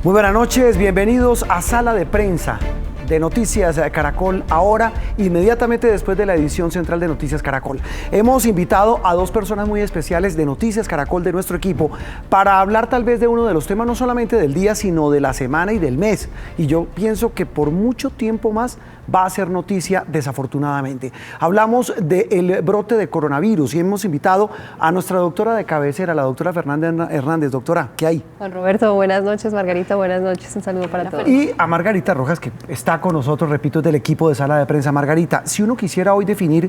Muy buenas noches, bienvenidos a Sala de Prensa de Noticias Caracol Ahora, inmediatamente después de la edición central de Noticias Caracol. Hemos invitado a dos personas muy especiales de Noticias Caracol, de nuestro equipo, para hablar tal vez de uno de los temas no solamente del día, sino de la semana y del mes. Y yo pienso que por mucho tiempo más va a ser noticia, desafortunadamente. Hablamos del brote de coronavirus y hemos invitado a nuestra doctora de cabecera, la doctora Fernanda Hernández. Doctora, ¿qué hay? Juan Roberto, buenas noches. Margarita, buenas noches. Un saludo para todos. Y a Margarita Rojas, que está con nosotros, repito, del equipo de Sala de Prensa. Margarita, si uno quisiera hoy definir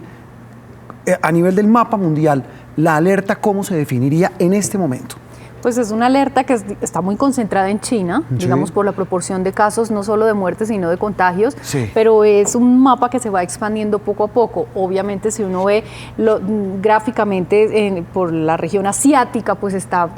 a nivel del mapa mundial la alerta, ¿cómo se definiría en este momento? Pues es una alerta que está muy concentrada en China, sí, digamos por la proporción de casos, no solo de muertes, sino de contagios, sí, pero es un mapa que se va expandiendo poco a poco. Obviamente, si uno ve gráficamente por la región asiática, pues está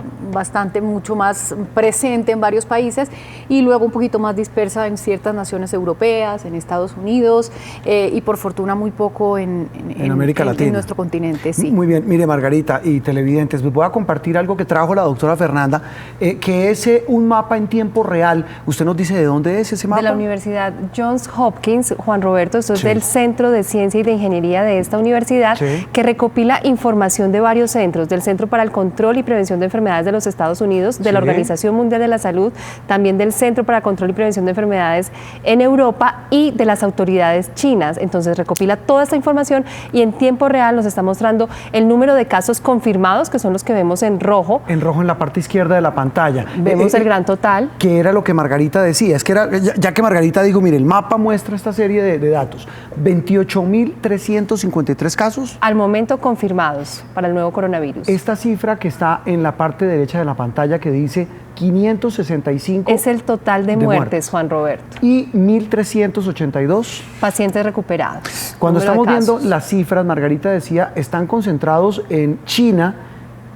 mucho más presente en varios países y luego un poquito más dispersa en ciertas naciones europeas, en Estados Unidos y por fortuna muy poco en América Latina, en nuestro continente. Sí. Muy bien, mire Margarita y televidentes, les voy a compartir algo que trajo la doctora Fernanda, que es un mapa en tiempo real. Usted nos dice de dónde es ese mapa. De la Universidad Johns Hopkins, Juan Roberto. Esto es del Centro de Ciencia y de Ingeniería de esta universidad, que recopila información de varios centros, del Centro para el Control y Prevención de Enfermedades de los Estados Unidos, de la Organización Mundial de la Salud, también del Centro para Control y Prevención de Enfermedades en Europa y de las autoridades chinas. Entonces recopila toda esta información y en tiempo real nos está mostrando el número de casos confirmados, que son los que vemos en rojo. En rojo en la parte izquierda de la pantalla. Vemos el gran total. Que era lo que Margarita decía, es que era, ya que Margarita dijo, mire, el mapa muestra esta serie de datos, 28.353 casos. Al momento confirmados para el nuevo coronavirus. Esta cifra que está en la parte derecha de la pantalla que dice 565. Es el total de muertes, Juan Roberto. Y 1.382 pacientes recuperados. Cuando estamos viendo las cifras, Margarita decía, están concentrados en China,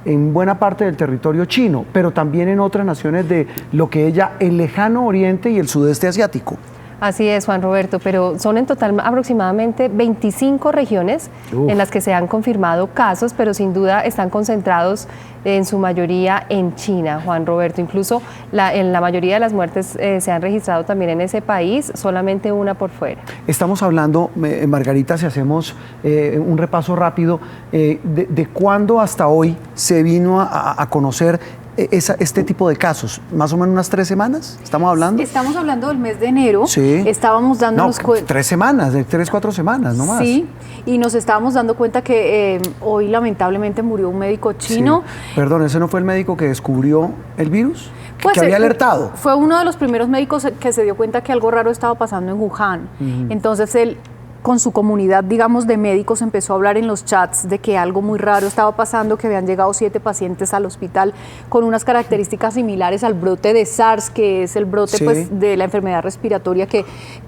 en buena parte del territorio chino, pero también en otras naciones de lo que ella, el lejano oriente y el sudeste asiático. Así es, Juan Roberto, pero son en total aproximadamente 25 regiones en las que se han confirmado casos, pero sin duda están concentrados en su mayoría en China, Juan Roberto. Incluso en la mayoría de las muertes se han registrado también en ese país, solamente una por fuera. Estamos hablando, Margarita, si hacemos un repaso rápido, de cuándo hasta hoy se vino a conocer este tipo de casos, más o menos unas 3 semanas, ¿estamos hablando? Estamos hablando del mes de enero, sí. Estábamos dándonos cuenta... 3 semanas, de 3-4 semanas, no más. Sí, y nos estábamos dando cuenta que hoy lamentablemente murió un médico chino. Sí. Perdón, ¿ese no fue el médico que descubrió el virus? Pues, que había alertado. Fue uno de los primeros médicos que se dio cuenta que algo raro estaba pasando en Wuhan. Entonces él, con su comunidad, digamos, de médicos, empezó a hablar en los chats de que algo muy raro estaba pasando, que habían llegado 7 pacientes al hospital con unas características similares al brote de SARS, que es el brote pues, de la enfermedad respiratoria que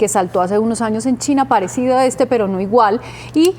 saltó hace unos años en China, parecido a este, pero no igual. Y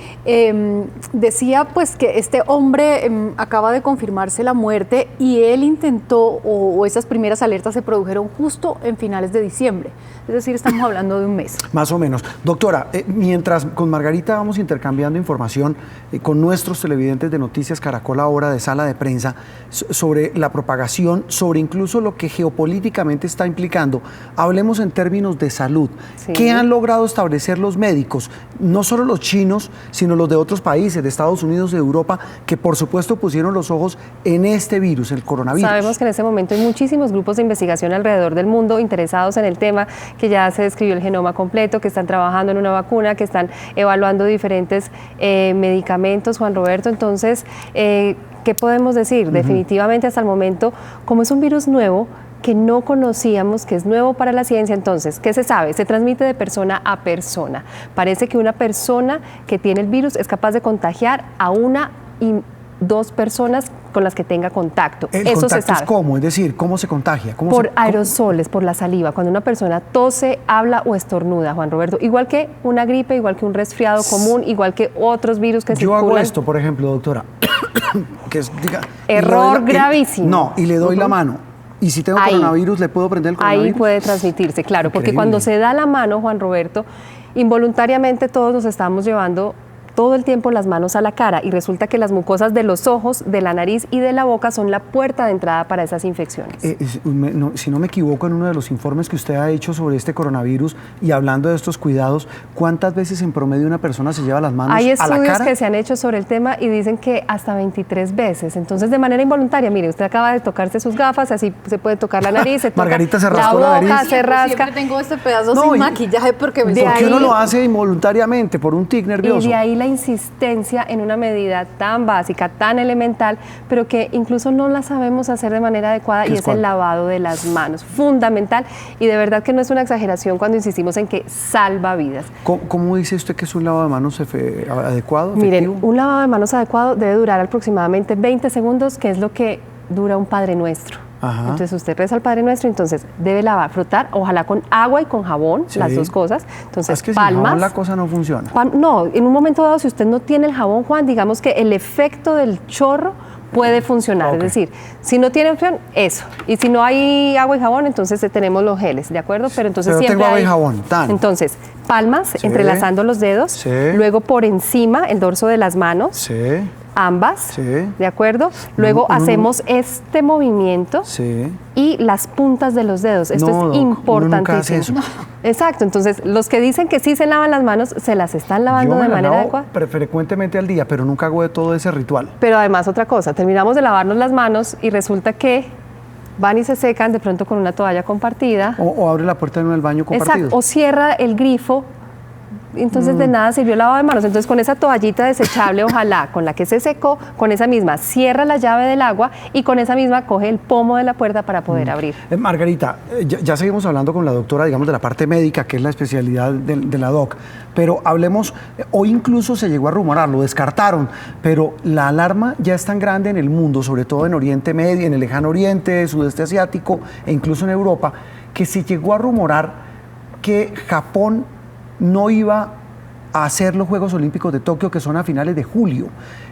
decía pues que este hombre acaba de confirmarse la muerte y él intentó, o esas primeras alertas se produjeron justo en finales de diciembre. Es decir, estamos hablando de un mes. Más o menos. Doctora, mientras con Margarita vamos intercambiando información con nuestros televidentes de Noticias Caracol Ahora, de Sala de Prensa, sobre la propagación, sobre incluso lo que geopolíticamente está implicando, hablemos en términos de salud. Sí. ¿Qué han logrado establecer los médicos? No solo los chinos, sino los de otros países, de Estados Unidos, de Europa, que por supuesto pusieron los ojos en este virus, el coronavirus. Sabemos que en este momento hay muchísimos grupos de investigación alrededor del mundo interesados en el tema, que ya se describió el genoma completo, que están trabajando en una vacuna, que están evaluando diferentes medicamentos, Juan Roberto. Entonces, ¿qué podemos decir? Definitivamente hasta el momento, como es un virus nuevo, que no conocíamos, que es nuevo para la ciencia, entonces, ¿qué se sabe? Se transmite de persona a persona. Parece que una persona que tiene el virus es capaz de contagiar a una y 2 personas con las que tenga contacto. Eso se sabe. ¿Cómo? Es decir, ¿cómo se contagia? Por aerosoles, por la saliva, cuando una persona tose, habla o estornuda, Juan Roberto. Igual que una gripe, igual que un resfriado común, igual que otros virus que circulan. Yo hago esto, por ejemplo, doctora. Que es, error gravísimo. No, y le doy la mano. Y si tengo coronavirus, ¿le puedo prender el coronavirus? Ahí puede transmitirse, claro, porque cuando se da la mano, Juan Roberto, involuntariamente todos nos estamos llevando todo el tiempo las manos a la cara y resulta que las mucosas de los ojos, de la nariz y de la boca son la puerta de entrada para esas infecciones. Si no me equivoco, en uno de los informes que usted ha hecho sobre este coronavirus y hablando de estos cuidados, ¿cuántas veces en promedio una persona se lleva las manos a la cara? Hay estudios que se han hecho sobre el tema y dicen que hasta 23 veces. Entonces, de manera involuntaria, mire, usted acaba de tocarse sus gafas, así se puede tocar la nariz, se toca Margarita se la rascó boca, la nariz. se rasca. Siempre tengo este pedazo sin maquillaje porque me porque uno lo hace involuntariamente por un tic nervioso. Y de ahí la insistencia en una medida tan básica, tan elemental, pero que incluso no la sabemos hacer de manera adecuada, y es el lavado de las manos, fundamental, y de verdad que no es una exageración cuando insistimos en que salva vidas. ¿Cómo dice usted que es un lavado de manos adecuado? Miren, efectivo? un lavado de manos adecuado debe durar aproximadamente 20 segundos, que es lo que dura un Padre Nuestro. Ajá. Entonces usted reza al Padre Nuestro, entonces debe lavar, frotar, ojalá con agua y con jabón, Sí. las dos cosas. Entonces, Es que sin palmas. jabón la cosa no funciona. No, en un momento dado, si usted no tiene el jabón, Juan, digamos que el efecto del chorro puede funcionar. Ok. Es decir, si no tiene opción, eso. Y si no hay agua y jabón, entonces tenemos los geles, ¿de acuerdo? Pero entonces Pero siempre tengo agua y hay- jabón, tan. Entonces, palmas, Sí. entrelazando los dedos, Sí. luego por encima el dorso de las manos, Sí, ambas, Sí. ¿de acuerdo? Luego hacemos este movimiento sí. y las puntas de los dedos. Esto No, es Doc, uno importantísimo. nunca hace eso. Exacto, entonces los que dicen que sí se lavan las manos, se las están lavando Yo me de la manera lavo adecuada. frecuentemente al día, pero nunca hago de todo ese ritual. Pero además otra cosa, terminamos de lavarnos las manos y resulta que van y se secan de pronto con una toalla compartida. O abre la puerta de uno del baño compartido. Exacto, o cierra el grifo. Entonces de nada sirvió el lavado de manos. Entonces con esa toallita desechable, ojalá, con la que se secó, con esa misma cierra la llave del agua y con esa misma coge el pomo de la puerta para poder abrir. Margarita, ya seguimos hablando con la doctora, digamos, de la parte médica, que es la especialidad de la doc, pero hablemos, hoy incluso se llegó a rumorar, lo descartaron, pero la alarma ya es tan grande en el mundo, sobre todo en Oriente Medio, en el Lejano Oriente, Sudeste Asiático e incluso en Europa, que se llegó a rumorar que Japón no iba a hacer los Juegos Olímpicos de Tokio, que son a finales de julio.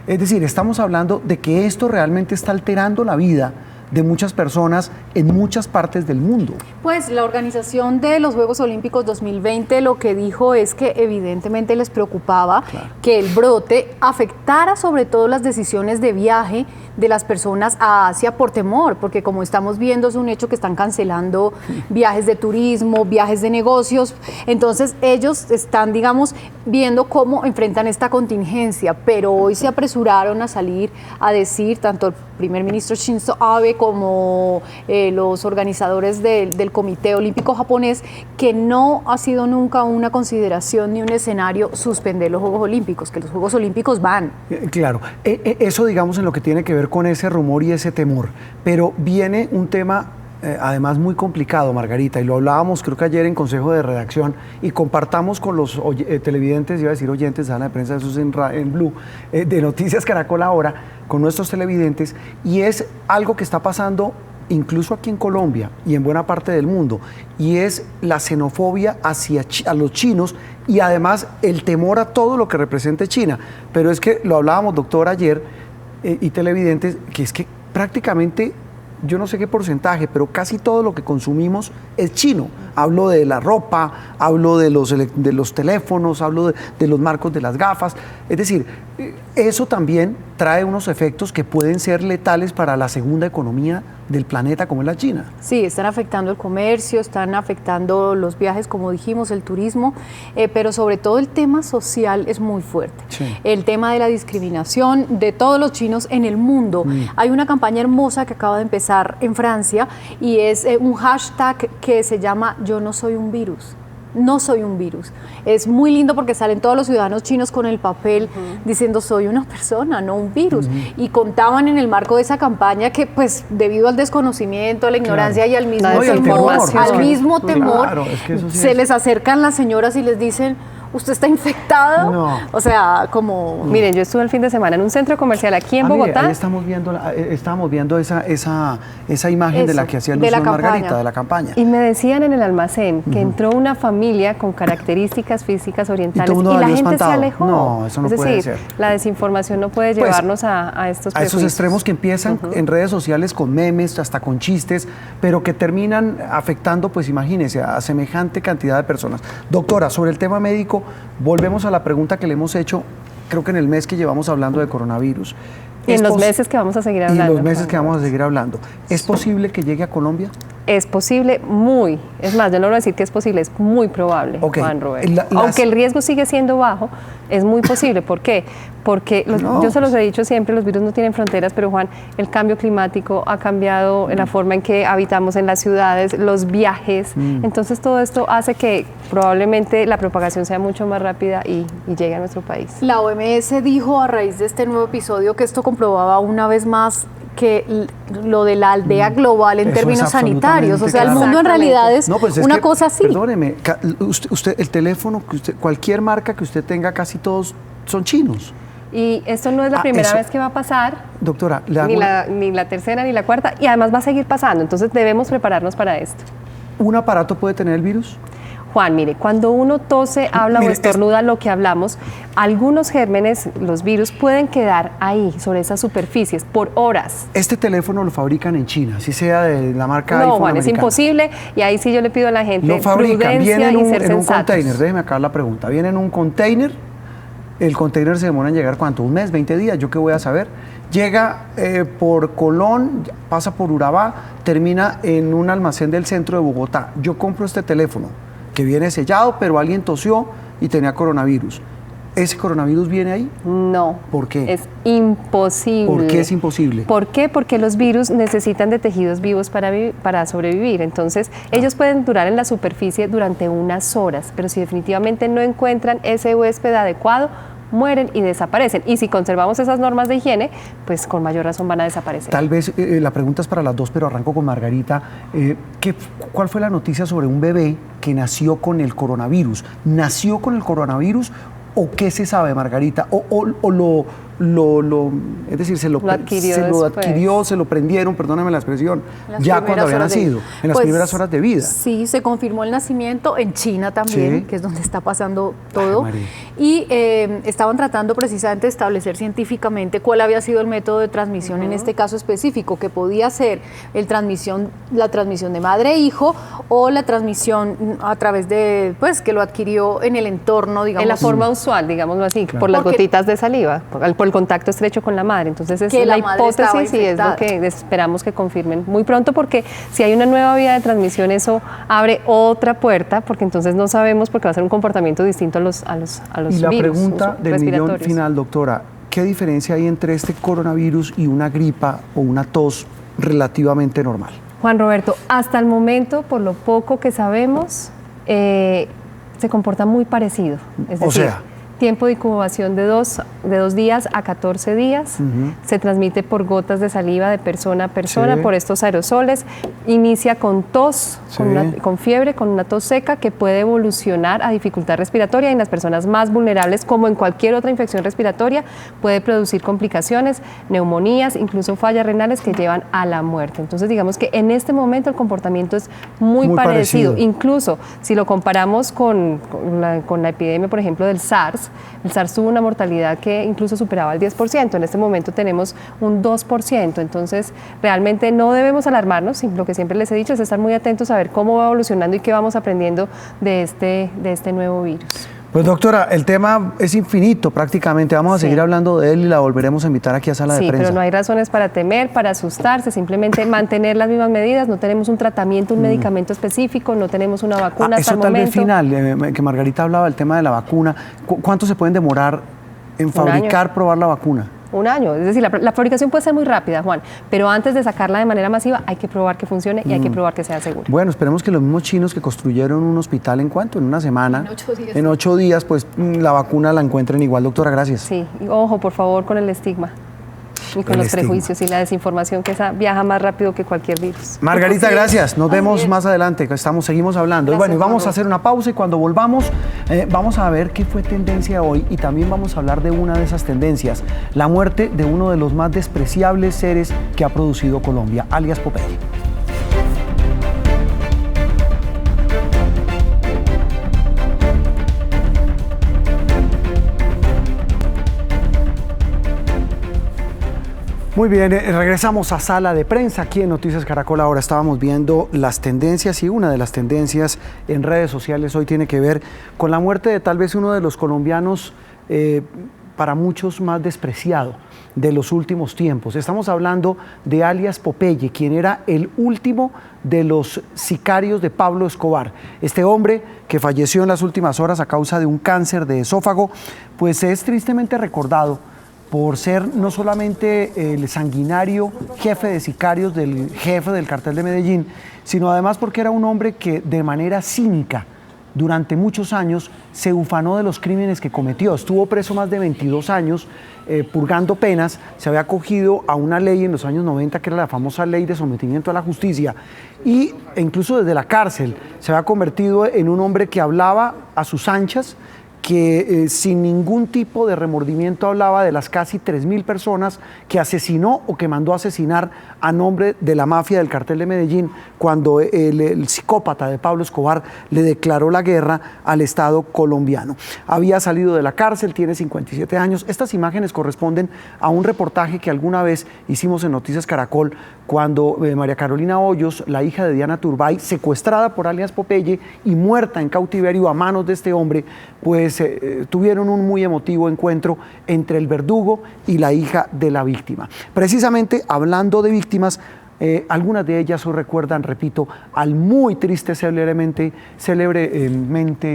Es decir, estamos hablando de que esto realmente está alterando la vida de muchas personas en muchas partes del mundo. Pues la organización de los Juegos Olímpicos 2020 lo que dijo es que evidentemente les preocupaba que el brote afectara sobre todo las decisiones de viaje de las personas a Asia por temor, porque como estamos viendo es un hecho que están cancelando viajes de turismo, viajes de negocios, entonces ellos están, digamos, viendo cómo enfrentan esta contingencia, pero hoy se apresuraron a salir a decir, tanto el primer ministro Shinzo Abe como los organizadores del Comité Olímpico Japonés, que no ha sido nunca una consideración ni un escenario suspender los Juegos Olímpicos, que los Juegos Olímpicos van. Claro, eso digamos en lo que tiene que ver con ese rumor y ese temor, pero viene un tema además muy complicado, Margarita, y lo hablábamos creo que ayer en Consejo de Redacción y compartamos con los televidentes, iba a decir oyentes, sala de prensa, eso es en Blue, de Noticias Caracol Ahora, con nuestros televidentes, y es algo que está pasando incluso aquí en Colombia y en buena parte del mundo, y es la xenofobia hacia a los chinos y además el temor a todo lo que represente China. Pero es que lo hablábamos, doctor, ayer, y televidentes, que es que prácticamente, yo no sé qué porcentaje, pero casi todo lo que consumimos es chino. Hablo de la ropa, hablo de los teléfonos, hablo de los marcos de las gafas. Es decir, eso también trae unos efectos que pueden ser letales para la segunda economía del planeta, como es la China. Sí, están afectando el comercio, están afectando los viajes, como dijimos, el turismo, pero sobre todo el tema social es muy fuerte. Sí. El tema de la discriminación de todos los chinos en el mundo. Hay una campaña hermosa que acaba de empezar en Francia y es un hashtag que se llama "Yo no soy un virus". No soy un virus. Es muy lindo porque salen todos los ciudadanos chinos con el papel diciendo soy una persona, no un virus. Y contaban en el marco de esa campaña que pues debido al desconocimiento, a la ignorancia y al mismo La desinformación. al mismo temor, Claro, es que eso sí se es. les acercan las señoras y les dicen, ¿usted está infectado? No. O sea, como... Miren, yo estuve el fin de semana en un centro comercial aquí en Mire, Bogotá. ahí estábamos viendo esa imagen de Eso, la que hacía de la alusión Margarita, campaña. de la campaña. Y me decían en el almacén que entró una familia con características físicas orientales todo el mundo y la salió gente espantado. se alejó. No, eso no es puede decir, ser. la desinformación no puede Pues, llevarnos a estos A esos prejuicios. extremos que empiezan en redes sociales con memes, hasta con chistes, pero que terminan afectando, pues imagínense, a semejante cantidad de personas. Doctora, sobre el tema médico, volvemos a la pregunta que le hemos hecho creo que en el mes que llevamos hablando de coronavirus. Y en los meses que vamos a seguir hablando. Y en los meses que vamos a seguir hablando. ¿Es posible que llegue a Colombia? Es posible, es más, yo no voy a decir que es posible, es muy probable, Juan Roberto. Aunque el riesgo sigue siendo bajo, es muy posible. ¿Por qué? Porque yo se los he dicho siempre, los virus no tienen fronteras, pero Juan, el cambio climático ha cambiado en la forma en que habitamos en las ciudades, los viajes, entonces todo esto hace que probablemente la propagación sea mucho más rápida y llegue a nuestro país. La OMS dijo a raíz de este nuevo episodio que esto comprobaba una vez más que lo de la aldea global en términos sanitarios, o sea, el mundo en realidad es una cosa así. Perdóneme, usted, el teléfono, cualquier marca que usted tenga, casi todos son chinos. Y esto no es la primera vez que va a pasar, doctora, ni la tercera ni la cuarta, y además va a seguir pasando, entonces debemos prepararnos para esto. ¿Un aparato puede tener el virus? Juan, mire, cuando uno tose, habla o estornuda lo que hablamos, algunos gérmenes, los virus, pueden quedar ahí, sobre esas superficies, por horas. Este teléfono lo fabrican en China, si sea de la marca iPhone No, Juan, americana. Es imposible, y ahí sí yo le pido a la gente lo fabrican, viene en un container, déjeme acá la pregunta, viene en un container, el container se demora en llegar, ¿cuánto? ¿Un mes, 20 días? ¿Yo qué voy a saber? Llega por Colón, pasa por Urabá, termina en un almacén del centro de Bogotá. Yo compro este teléfono, que viene sellado, pero alguien tosió y tenía coronavirus. ¿Ese coronavirus viene ahí? No. ¿Por qué? Es imposible. ¿Por qué es imposible? ¿Por qué? Porque los virus necesitan de tejidos vivos para sobrevivir. Entonces, ellos pueden durar en la superficie durante unas horas, pero si definitivamente no encuentran ese huésped adecuado, mueren y desaparecen. Y si conservamos esas normas de higiene, pues con mayor razón van a desaparecer. Tal vez la pregunta es para las dos, pero arranco con Margarita. ¿Cuál fue la noticia sobre un bebé que nació con el coronavirus? ¿Nació con el coronavirus o qué se sabe, Margarita? Es decir, se lo adquirió, se lo prendieron, perdóname la expresión, ya cuando había nacido, en las primeras horas de vida. Sí, se confirmó el nacimiento en China también, que es donde está pasando todo. Y estaban tratando precisamente de establecer científicamente cuál había sido el método de transmisión en este caso específico, que podía ser la transmisión de madre e hijo o la transmisión a través de, pues, que lo adquirió en el entorno, digamos. En la forma usual, digámoslo así, por las gotitas de saliva, por el contacto estrecho con la madre. Entonces esa es la hipótesis y es lo que esperamos que confirmen muy pronto, porque si hay una nueva vía de transmisión, eso abre otra puerta, porque entonces no sabemos, porque va a ser un comportamiento distinto a los y la virus pregunta del millón final, doctora, ¿qué diferencia hay entre este coronavirus y una gripa o una tos relativamente normal? Juan Roberto, hasta el momento, por lo poco que sabemos, se comporta muy parecido. Es decir, tiempo de incubación de 2 días a 14 días, se transmite por gotas de saliva de persona a persona, por estos aerosoles, inicia con tos, con fiebre, con una tos seca que puede evolucionar a dificultad respiratoria y en las personas más vulnerables, como en cualquier otra infección respiratoria, puede producir complicaciones, neumonías, incluso fallas renales que llevan a la muerte. Entonces digamos que en este momento el comportamiento es muy parecido. Incluso si lo comparamos con la epidemia, por ejemplo, del SARS, el SARS tuvo una mortalidad que incluso superaba el 10%, en este momento tenemos un 2%, entonces realmente no debemos alarmarnos, lo que siempre les he dicho es estar muy atentos a ver cómo va evolucionando y qué vamos aprendiendo de este nuevo virus. Pues doctora, el tema es infinito prácticamente, vamos a seguir hablando de él y la volveremos a invitar aquí a Sala de Prensa. Sí, pero no hay razones para temer, para asustarse, simplemente mantener las mismas medidas, no tenemos un tratamiento, un medicamento específico, no tenemos una vacuna hasta el momento. Eso tal vez final, que Margarita hablaba del tema de la vacuna, ¿cuánto se pueden demorar en fabricar, probar la vacuna? Un año, es decir, la fabricación puede ser muy rápida, Juan, pero antes de sacarla de manera masiva hay que probar que funcione y hay que probar que sea seguro. Bueno, esperemos que los mismos chinos que construyeron un hospital en una semana, en 8 días, pues la vacuna la encuentren igual, doctora, gracias. Sí, y ojo, por favor, con el estigma y con los prejuicios y la desinformación, que esa viaja más rápido que cualquier virus. Margarita, gracias. Nos vemos más adelante, seguimos hablando. Gracias, bueno, y vamos a hacer una pausa y cuando volvamos vamos a ver qué fue tendencia hoy y también vamos a hablar de una de esas tendencias, la muerte de uno de los más despreciables seres que ha producido Colombia, alias Popeye. Muy bien, regresamos a Sala de Prensa aquí en Noticias Caracol. Ahora estábamos viendo las tendencias y una de las tendencias en redes sociales hoy tiene que ver con la muerte de tal vez uno de los colombianos para muchos más despreciado de los últimos tiempos. Estamos hablando de alias Popeye, quien era el último de los sicarios de Pablo Escobar. Este hombre que falleció en las últimas horas a causa de un cáncer de esófago, pues es tristemente recordado por ser no solamente el sanguinario jefe de sicarios del jefe del cartel de Medellín, sino además porque era un hombre que de manera cínica durante muchos años se ufanó de los crímenes que cometió. Estuvo preso más de 22 años, purgando penas. Se había acogido a una ley en los años 90 que era la famosa ley de sometimiento a la justicia, e incluso desde la cárcel se había convertido en un hombre que hablaba a sus anchas, que sin ningún tipo de remordimiento hablaba de las casi 3.000 personas que asesinó o que mandó a asesinar a nombre de la mafia del cartel de Medellín, cuando el psicópata de Pablo Escobar le declaró la guerra al Estado colombiano. Había salido de la cárcel, tiene 57 años. Estas imágenes corresponden a un reportaje que alguna vez hicimos en Noticias Caracol, cuando María Carolina Hoyos, la hija de Diana Turbay, secuestrada por alias Popeye y muerta en cautiverio a manos de este hombre, pues tuvieron un muy emotivo encuentro entre el verdugo y la hija de la víctima. Precisamente hablando de víctimas, algunas de ellas hoy recuerdan, repito, al muy triste, célebremente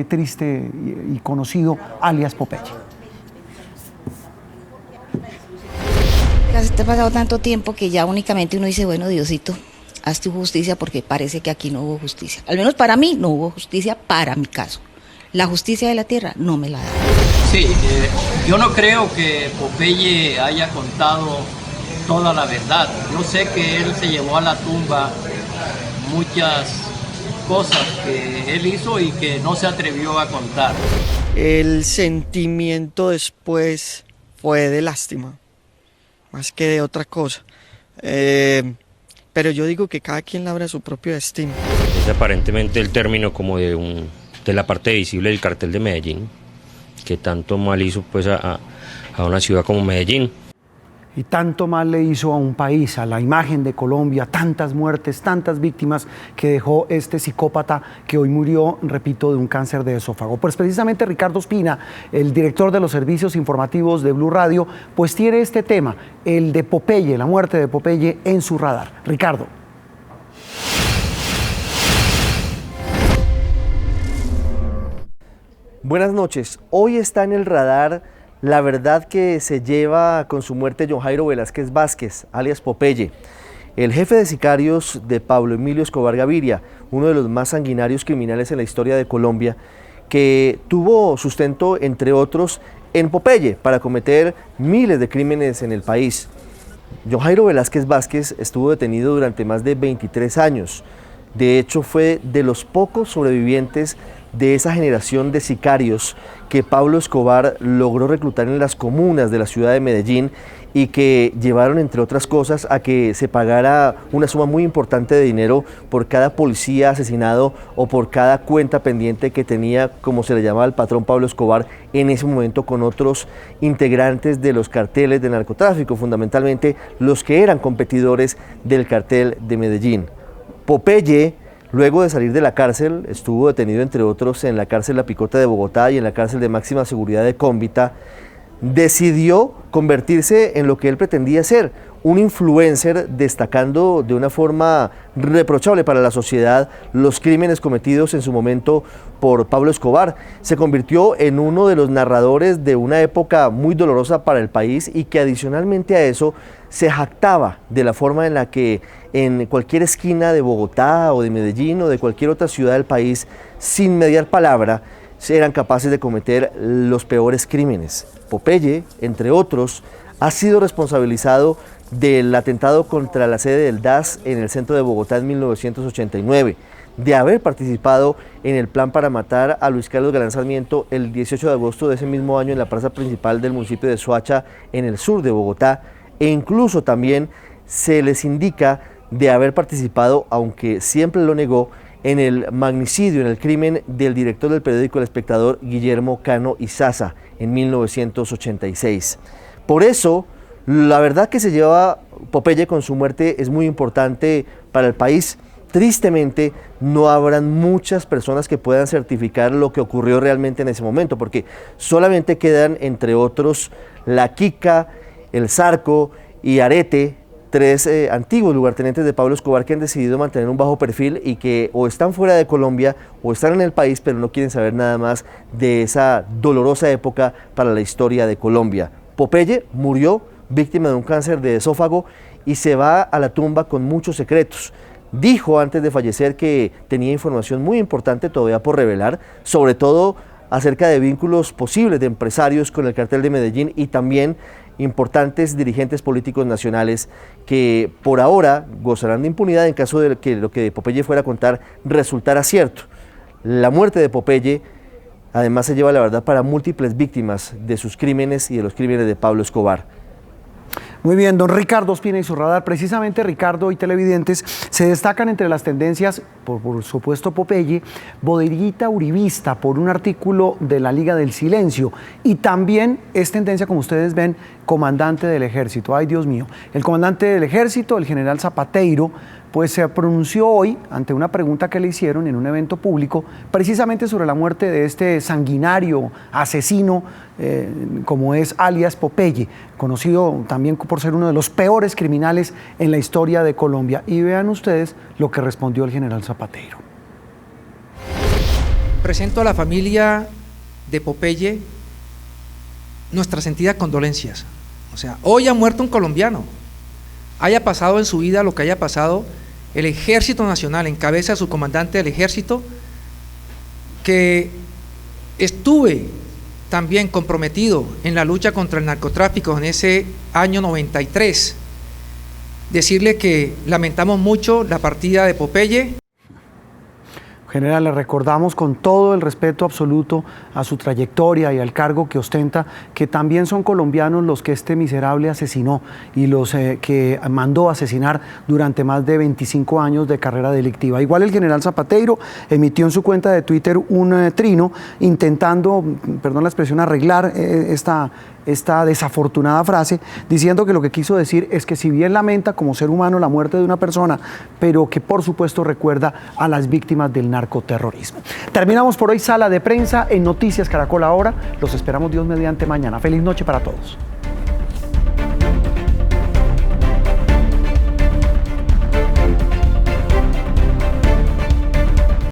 triste y conocido alias Popeye. Te ha pasado tanto tiempo que ya únicamente uno dice, bueno, Diosito, haz tu justicia, porque parece que aquí no hubo justicia. Al menos para mí no hubo justicia para mi caso. La justicia de la tierra no me la da. Sí, yo no creo que Popeye haya contado toda la verdad. Yo sé que él se llevó a la tumba muchas cosas que él hizo y que no se atrevió a contar. El sentimiento después fue de lástima, más que de otra cosa. Pero yo digo que cada quien labra su propio destino. Es aparentemente el término como de la parte visible del cartel de Medellín, que tanto mal hizo pues a una ciudad como Medellín. Y tanto mal le hizo a un país, a la imagen de Colombia, tantas muertes, tantas víctimas que dejó este psicópata que hoy murió, repito, de un cáncer de esófago. Pues precisamente Ricardo Ospina, el director de los servicios informativos de Blue Radio, pues tiene este tema, el de Popeye, la muerte de Popeye, en su radar. Ricardo. Buenas noches. Hoy está en el radar la verdad que se lleva con su muerte John Jairo Velázquez Vázquez, alias Popeye, el jefe de sicarios de Pablo Emilio Escobar Gaviria, uno de los más sanguinarios criminales en la historia de Colombia, que tuvo sustento, entre otros, en Popeye para cometer miles de crímenes en el país. John Jairo Velázquez Vázquez estuvo detenido durante más de 23 años. De hecho, fue de los pocos sobrevivientes de esa generación de sicarios que Pablo Escobar logró reclutar en las comunas de la ciudad de Medellín y que llevaron, entre otras cosas, a que se pagara una suma muy importante de dinero por cada policía asesinado o por cada cuenta pendiente que tenía, como se le llamaba al patrón Pablo Escobar, en ese momento con otros integrantes de los carteles de narcotráfico, fundamentalmente los que eran competidores del cartel de Medellín. Popeye, luego de salir de la cárcel, estuvo detenido, entre otros, en la cárcel La Picota de Bogotá y en la cárcel de máxima seguridad de Cómbita. Decidió convertirse en lo que él pretendía ser, un influencer, destacando de una forma reprochable para la sociedad los crímenes cometidos en su momento por Pablo Escobar. Se convirtió en uno de los narradores de una época muy dolorosa para el país y que adicionalmente a eso se jactaba de la forma en la que en cualquier esquina de Bogotá o de Medellín o de cualquier otra ciudad del país, sin mediar palabra, eran capaces de cometer los peores crímenes. Popeye, entre otros, ha sido responsabilizado del atentado contra la sede del DAS en el centro de Bogotá en 1989, de haber participado en el plan para matar a Luis Carlos Galán Sarmiento el 18 de agosto de ese mismo año en la plaza principal del municipio de Soacha, en el sur de Bogotá, e incluso también se les indica de haber participado, aunque siempre lo negó, en el magnicidio, en el crimen del director del periódico El Espectador, Guillermo Cano Izaza, en 1986. Por eso, la verdad que se lleva Popeye con su muerte es muy importante para el país, tristemente no habrán muchas personas que puedan certificar lo que ocurrió realmente en ese momento, porque solamente quedan, entre otros, la Kika, el Zarco y Arete, tres antiguos lugartenientes de Pablo Escobar que han decidido mantener un bajo perfil y que o están fuera de Colombia o están en el país, pero no quieren saber nada más de esa dolorosa época para la historia de Colombia. Popeye murió víctima de un cáncer de esófago y se va a la tumba con muchos secretos. Dijo antes de fallecer que tenía información muy importante todavía por revelar, sobre todo acerca de vínculos posibles de empresarios con el cartel de Medellín y también importantes dirigentes políticos nacionales que por ahora gozarán de impunidad en caso de que lo que Popeye fuera a contar resultara cierto. La muerte de Popeye además se lleva la verdad para múltiples víctimas de sus crímenes y de los crímenes de Pablo Escobar. Muy bien, don Ricardo Ospina y su radar. Precisamente Ricardo y televidentes se destacan entre las tendencias, por supuesto Popeye, bodeguita uribista por un artículo de la Liga del Silencio y también es tendencia, como ustedes ven, comandante del ejército. Ay, Dios mío. El comandante del ejército, el general Zapateiro, pues se pronunció hoy ante una pregunta que le hicieron en un evento público precisamente sobre la muerte de este sanguinario asesino como es alias Popeye, conocido también por ser uno de los peores criminales en la historia de Colombia. Y vean ustedes lo que respondió el general Zapateiro. Presento a la familia de Popeye nuestras sentidas condolencias. O sea, hoy ha muerto un colombiano. Haya pasado en su vida lo que haya pasado, el Ejército Nacional, en cabeza de su comandante del Ejército, que estuve también comprometido en la lucha contra el narcotráfico en ese año 93. Decirle que lamentamos mucho la partida de Popeye. General, le recordamos con todo el respeto absoluto a su trayectoria y al cargo que ostenta, que también son colombianos los que este miserable asesinó y los que mandó asesinar durante más de 25 años de carrera delictiva. Igual el general Zapateiro emitió en su cuenta de Twitter un trino intentando, perdón la expresión, arreglar esta desafortunada frase, diciendo que lo que quiso decir es que si bien lamenta como ser humano la muerte de una persona, pero que por supuesto recuerda a las víctimas del narcoterrorismo. Terminamos por hoy Sala de Prensa en Noticias Caracol Ahora. Los esperamos Dios mediante mañana. Feliz noche para todos.